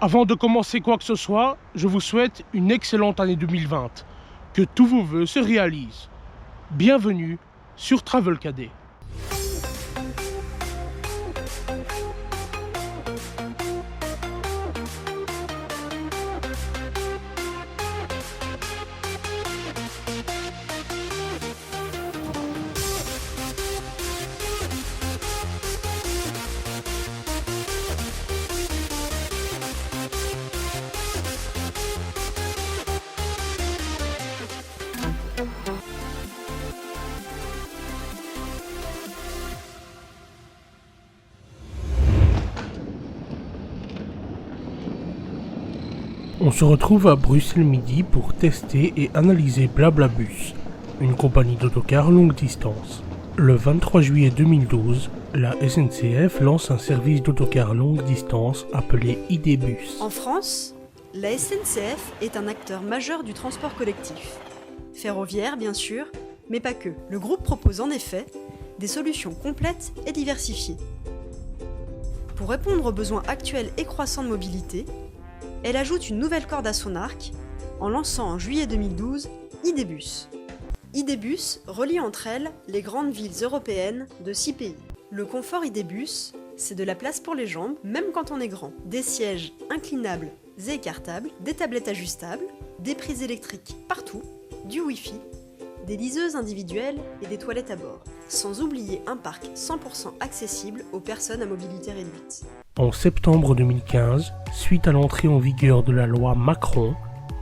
Avant de commencer quoi que ce soit, je vous souhaite une excellente année 2020. Que tous vos vœux se réalisent. Bienvenue sur Travel Cadet. On se retrouve à Bruxelles Midi pour tester et analyser Blablabus, une compagnie d'autocar longue distance. Le 23 juillet 2012, la SNCF lance un service d'autocar longue distance appelé ID-Bus. En France, la SNCF est un acteur majeur du transport collectif. Ferroviaire, bien sûr, mais pas que. Le groupe propose en effet des solutions complètes et diversifiées. Pour répondre aux besoins actuels et croissants de mobilité, elle ajoute une nouvelle corde à son arc en lançant en juillet 2012 ID-Bus. ID-Bus relie entre elles les grandes villes européennes de 6 pays. Le confort ID-Bus, c'est de la place pour les jambes, même quand on est grand. Des sièges inclinables et écartables, des tablettes ajustables, des prises électriques partout, du Wi-Fi, des liseuses individuelles et des toilettes à bord. Sans oublier un parc 100% accessible aux personnes à mobilité réduite. En septembre 2015, suite à l'entrée en vigueur de la loi Macron,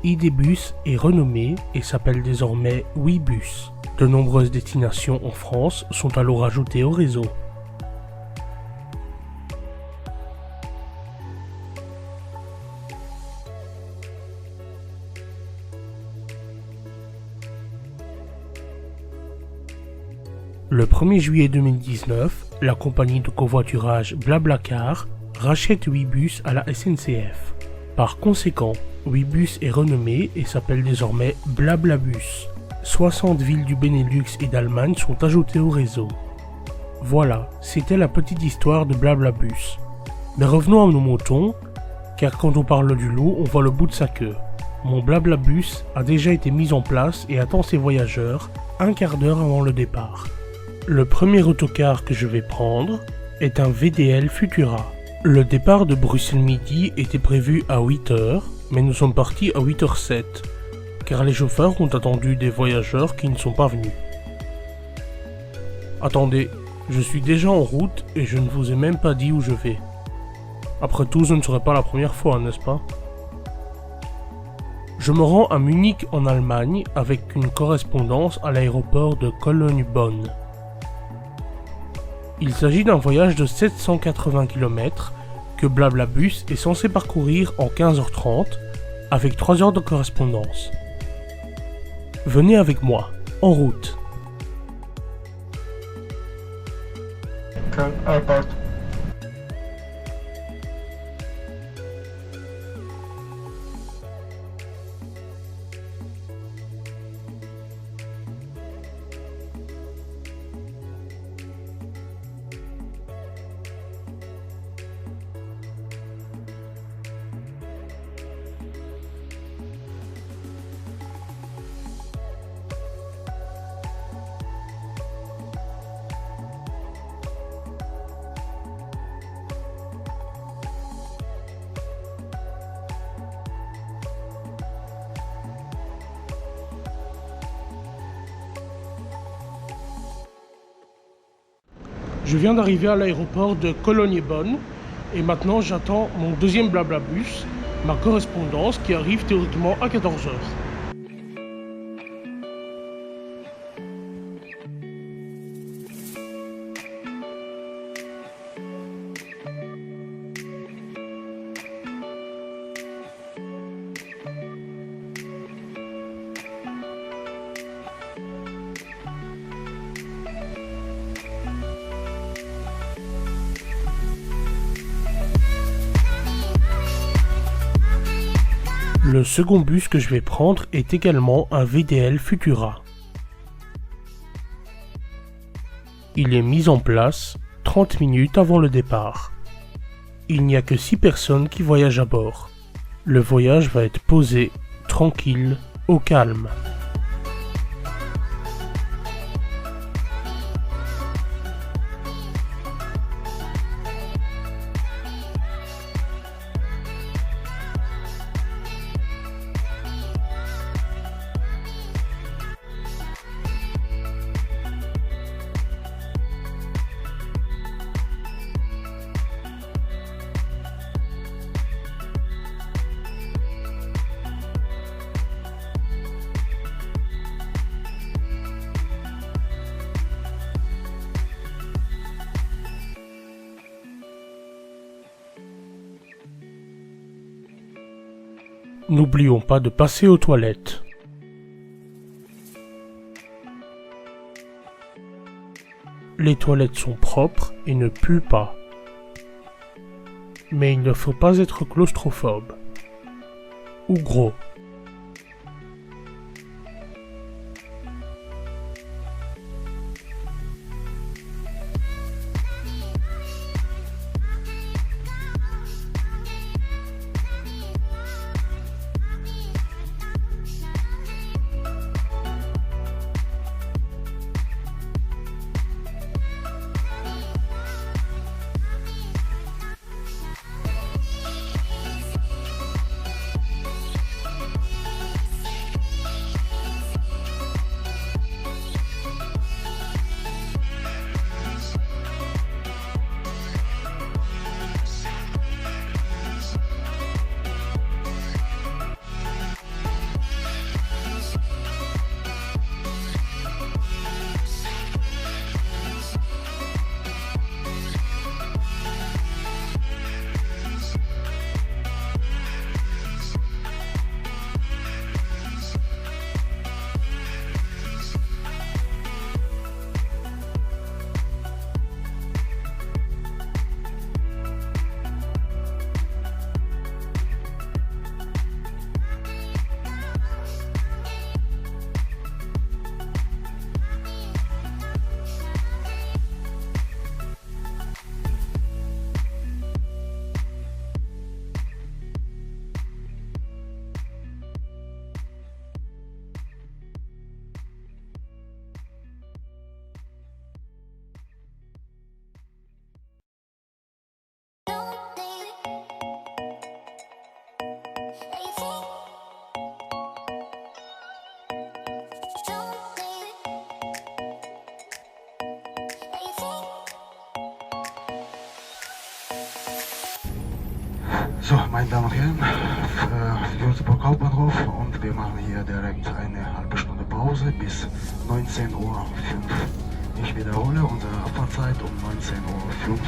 ID-Bus est renommé et s'appelle désormais Ouibus. De nombreuses destinations en France sont alors ajoutées au réseau. Le 1er juillet 2019, la compagnie de covoiturage Blablacar rachète Ouibus à la SNCF. Par conséquent, Ouibus est renommé et s'appelle désormais Blablabus. 60 villes du Benelux et d'Allemagne sont ajoutées au réseau. Voilà, c'était la petite histoire de Blablabus. Mais revenons à nos moutons, car quand on parle du loup, on voit le bout de sa queue. Mon Blablabus a déjà été mis en place et attend ses voyageurs un quart d'heure avant le départ. Le premier autocar que je vais prendre est un VDL Futura. Le départ de Bruxelles Midi était prévu à 8h, mais nous sommes partis à 8h07, car les chauffeurs ont attendu des voyageurs qui ne sont pas venus. Attendez, je suis déjà en route et je ne vous ai même pas dit où je vais. Après tout, ce ne serait pas la première fois, n'est-ce pas? Je me rends à Munich en Allemagne avec une correspondance à l'aéroport de Cologne-Bonn. Il s'agit d'un voyage de 780 km que Blablabus est censé parcourir en 15h30 avec 3 heures de correspondance. Venez avec moi, en route. Je viens d'arriver à l'aéroport de Cologne-Bonn et maintenant j'attends mon deuxième Blablabus, ma correspondance qui arrive théoriquement à 14h. Le second bus que je vais prendre est également un VDL Futura. Il est mis en place 30 minutes avant le départ. Il n'y a que 6 personnes qui voyagent à bord. Le voyage va être posé, tranquille, au calme. N'oublions pas de passer aux toilettes. Les toilettes sont propres et ne puent pas. Mais il ne faut pas être claustrophobe. Ou gros. So, meine Damen und Herren, Würzburg Hauptbahnhof und wir machen hier direkt eine halbe Stunde Pause bis 19:05 Uhr. Ich wiederhole, unsere Abfahrtzeit um 19:05 Uhr.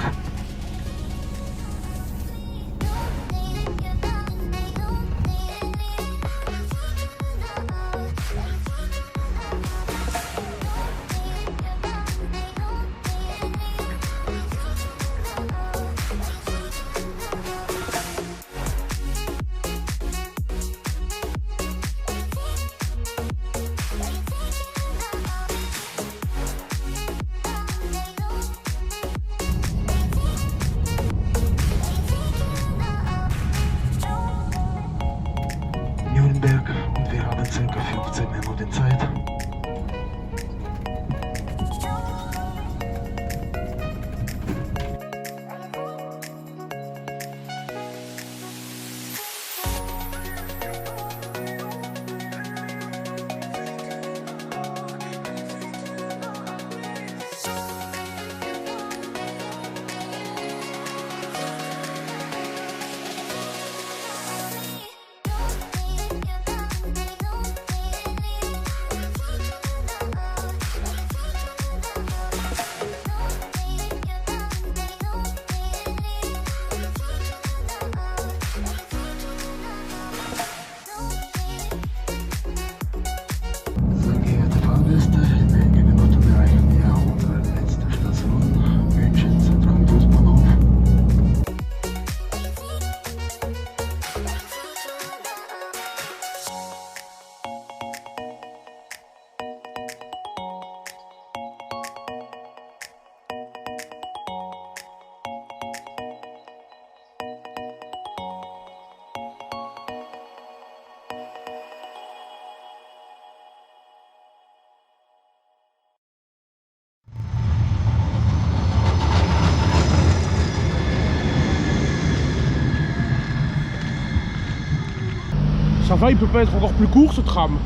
Ça va, il peut pas être encore plus court ce tram.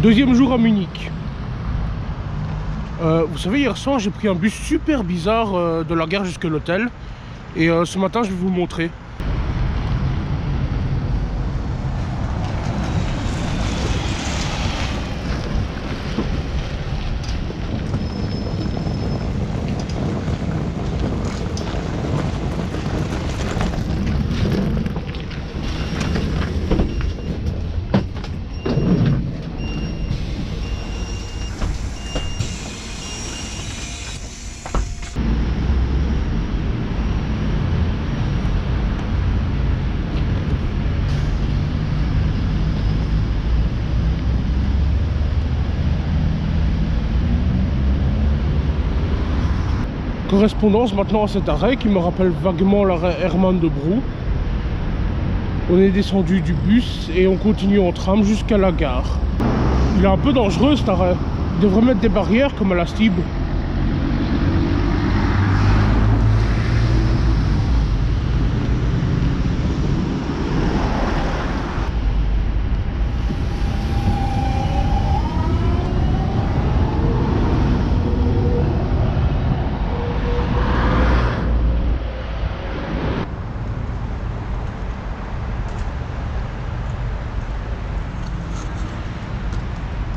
Deuxième jour à Munich. Vous savez, hier soir, j'ai pris un bus super bizarre de la gare jusqu'à l'hôtel. Et ce matin, je vais vous le montrer. Correspondance maintenant à cet arrêt qui me rappelle vaguement l'arrêt Hermann de Brou. On est descendu du bus et on continue en tram jusqu'à la gare. Il est un peu dangereux cet arrêt. Il devrait mettre des barrières comme à la Stib.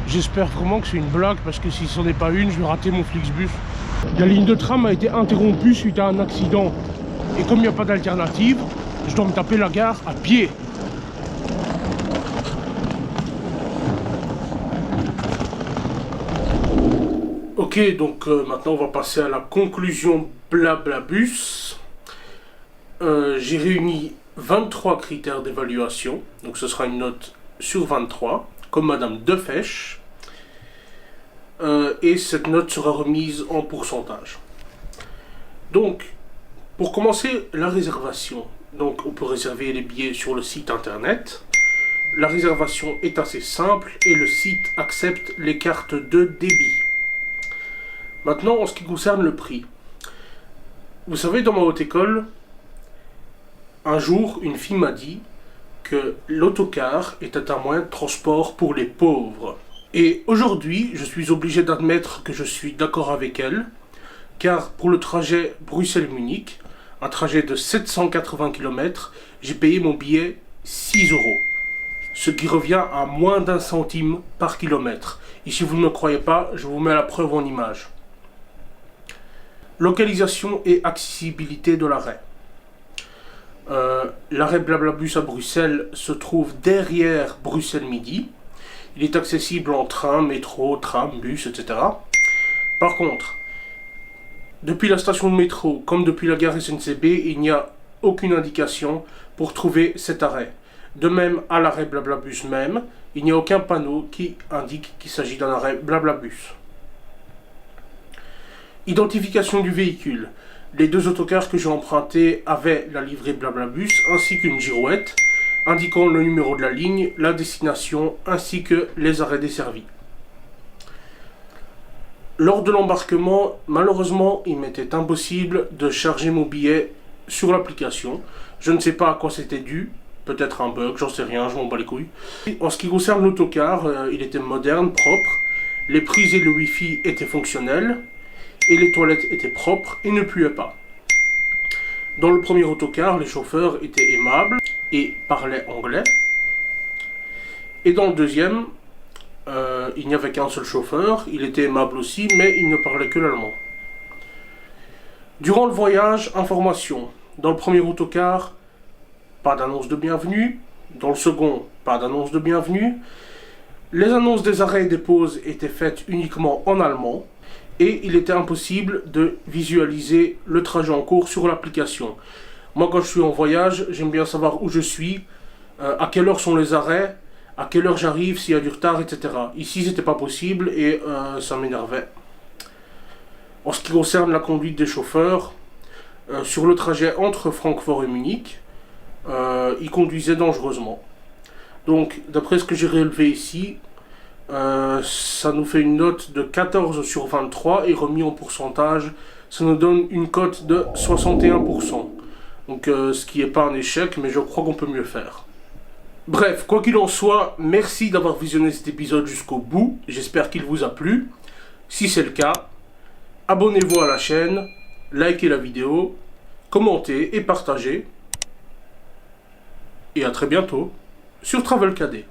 J'espère vraiment que c'est une blague parce que si ce n'est pas une, je vais rater mon Flixbus. La ligne de tram a été interrompue suite à un accident. Et comme il n'y a pas d'alternative, je dois me taper la gare à pied. Ok, donc maintenant on va passer à la conclusion Blablabus. J'ai réuni 23 critères d'évaluation. Donc ce sera une note sur 23, comme Madame Defesch. Et cette note sera remise en pourcentage. Donc, pour commencer, la réservation. Donc, on peut réserver les billets sur le site internet. La réservation est assez simple et le site accepte les cartes de débit. Maintenant, en ce qui concerne le prix. Vous savez, dans ma haute école, un jour, une fille m'a dit que l'autocar était un moyen de transport pour les pauvres. Et aujourd'hui, je suis obligé d'admettre que je suis d'accord avec elle, car pour le trajet Bruxelles-Munich, un trajet de 780 km, j'ai payé mon billet 6 €, ce qui revient à moins d'1 centime par kilomètre. Et si vous ne me croyez pas, je vous mets la preuve en image. Localisation et accessibilité de l'arrêt. L'arrêt Blablabus à Bruxelles se trouve derrière Bruxelles Midi. Il est accessible en train, métro, tram, bus, etc. Par contre, depuis la station de métro, comme depuis la gare SNCB, il n'y a aucune indication pour trouver cet arrêt. De même, à l'arrêt Blablabus même, il n'y a aucun panneau qui indique qu'il s'agit d'un arrêt Blablabus. Identification du véhicule. Les deux autocars que j'ai empruntés avaient la livrée Blablabus ainsi qu'une girouette indiquant le numéro de la ligne, la destination ainsi que les arrêts desservis. Lors de l'embarquement, malheureusement, il m'était impossible de charger mon billet sur l'application. Je ne sais pas à quoi c'était dû, peut-être un bug, j'en sais rien, je m'en bats les couilles. En ce qui concerne l'autocar, il était moderne, propre, les prises et le wifi étaient fonctionnels, et les toilettes étaient propres et ne puaient pas. Dans le premier autocar, les chauffeurs étaient aimables et parlaient anglais. Et dans le deuxième, il n'y avait qu'un seul chauffeur, il était aimable aussi, mais il ne parlait que l'allemand. Durant le voyage, information. Dans le premier autocar, pas d'annonce de bienvenue. Dans le second, pas d'annonce de bienvenue. Les annonces des arrêts et des pauses étaient faites uniquement en allemand. Et il était impossible de visualiser le trajet en cours sur l'application. Moi, quand je suis en voyage, j'aime bien savoir où je suis, à quelle heure sont les arrêts, à quelle heure j'arrive, s'il y a du retard, etc. Ici, c'était pas possible et ça m'énervait. En ce qui concerne la conduite des chauffeurs, sur le trajet entre Francfort et Munich, ils conduisaient dangereusement. Donc, d'après ce que j'ai relevé ici, ça nous fait une note de 14 sur 23 et remis en pourcentage, ça nous donne une cote de 61%. Donc ce qui n'est pas un échec, mais je crois qu'on peut mieux faire. Bref, quoi qu'il en soit, merci d'avoir visionné cet épisode jusqu'au bout. J'espère qu'il vous a plu. Si c'est le cas, abonnez-vous à la chaîne, likez la vidéo, commentez et partagez. Et à très bientôt sur TravelKD.